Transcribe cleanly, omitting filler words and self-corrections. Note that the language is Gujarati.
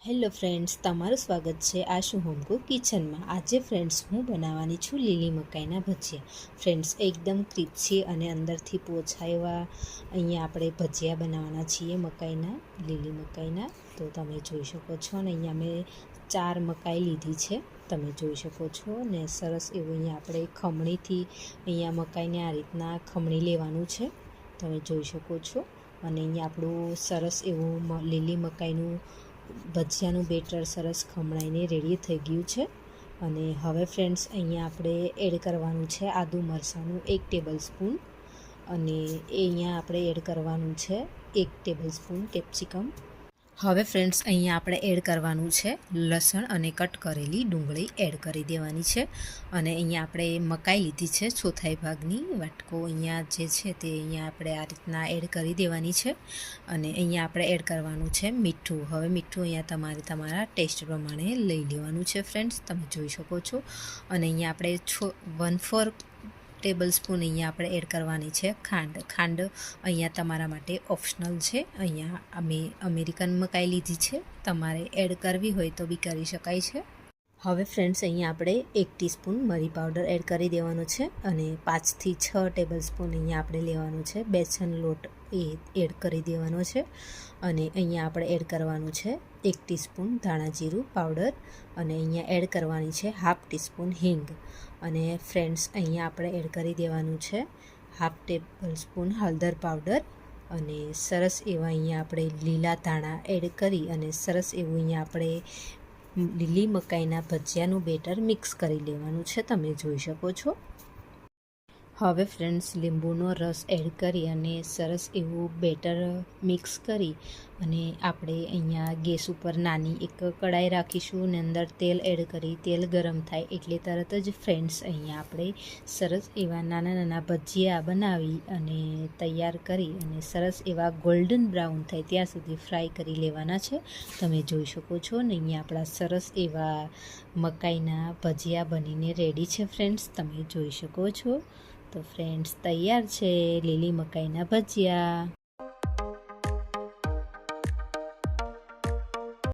હેલો ફ્રેન્ડ્સ, તમારું સ્વાગત છે આશુ હોમકુક કિચનમાં। આજે ફ્રેન્ડ્સ હું બનાવવાની છું લીલી મકાઈના ભજીયા। ફ્રેન્ડ્સ એકદમ ક્રિસ્પી અને અંદરથી પોચા એવા અહીંયા આપણે ભજીયા બનાવવાના છીએ મકાઈના, લીલી મકાઈના। તો તમે જોઈ શકો છો ને અહીંયા મેં 4 મકાઈ લીધી છે, તમે જોઈ શકો છો ને સરસ એવું અહીંયા આપણે ખમણીથી અહીંયા મકાઈને આ રીતના ખમણી લેવાનું છે, તમે જોઈ શકો છો। અને અહીંયા આપણું સરસ એવું લીલી મકાઈનું ભજીયાનું બેટર સરસ ખમણાઈને રેડી થઈ ગયું છે। અને હવે ફ્રેન્ડ્સ અહીંયા આપણે એડ કરવાનું છે આદુ મરચાંનું 1 ટેબલ સ્પૂન, અને એ અહીંયા આપણે એડ કરવાનું છે 1 ટેબલ સ્પૂન કેપ્સિકમ। હવે ફ્રેન્ડ્સ અહીંયા આપણે એડ કરવાનું છે લસણ અને કટ કરેલી ડુંગળી એડ કરી દેવાની છે। અને અહીંયા આપણે મકાઈ લીધી છે ચોથાઈ ભાગની વાટકો, અહીંયા જે છે તે અહીંયા આપણે આ રીતના એડ કરી દેવાની છે। અને અહીંયા આપણે એડ કરવાનું છે મીઠું। હવે મીઠું અહીંયા તમારા ટેસ્ટ પ્રમાણે લઈ લેવાનું છે ફ્રેન્ડ્સ, તમે જોઈ શકો છો। અને અહીંયા આપણે 1/4 ટેબલ સ્પૂન અહીંયા આપણે એડ કરવાની છે ખાંડ અહીંયા તમારા માટે ઓપ્શનલ છે। અહીંયા અમે અમેરિકન મકાઈ લીધી છે, તમારે એડ કરવી હોય તો બી કરી શકાય છે। હવે ફ્રેન્ડ્સ અહીંયા આપણે 1 ટીસ્પૂન મરી પાવડર એડ કરી દેવાનો છે, અને 5 થી 6 ટેબલ સ્પૂન અહીંયા આપણે લેવાનું છે બેસન લોટ, એ એડ કરી દેવાનો છે। અને અહીંયા આપણે એડ કરવાનું છે 1 ટીસ્પૂન ધાણા જીરું પાવડર, અને અહીંયા એડ કરવાની છે 1/2 ટીસ્પૂન હિંગ। અને ફ્રેન્ડ્સ અહીંયા આપણે એડ કરી દેવાનું છે 1/2 ટેબલ સ્પૂન હળદર પાવડર, અને સરસ એવા અહીંયા આપણે લીલા ધાણા એડ કરી અને સરસ એવું અહીંયા આપણે લીલી મકાઈના ભજીયાનું બેટર મિક્સ કરી લેવાનું છે, તમે જોઈ શકો છો। હવે ફ્રેન્ડ્સ લીંબુનો રસ એડ કરી અને સરસ એવું બેટર મિક્સ કરી અને આપણે અહીંયા ગેસ ઉપર નાની એક કડાઈ રાખીશું અને અંદર તેલ એડ કરી તેલ ગરમ થાય એટલે તરત જ ફ્રેન્ડ્સ અહીંયા આપણે સરસ એવા નાના નાના ભજીયા બનાવી અને તૈયાર કરી અને સરસ એવા ગોલ્ડન બ્રાઉન થાય ત્યાં સુધી ફ્રાય કરી લેવાના છે, તમે જોઈ શકો છો ને। અહીંયા આપણા સરસ એવા મકાઈના ભજીયા બનીને રેડી છે ફ્રેન્ડ્સ, તમે જોઈ શકો છો। તો ફ્રેન્ડ્સ તૈયાર છે લીલી મકાઈના ભજીયા।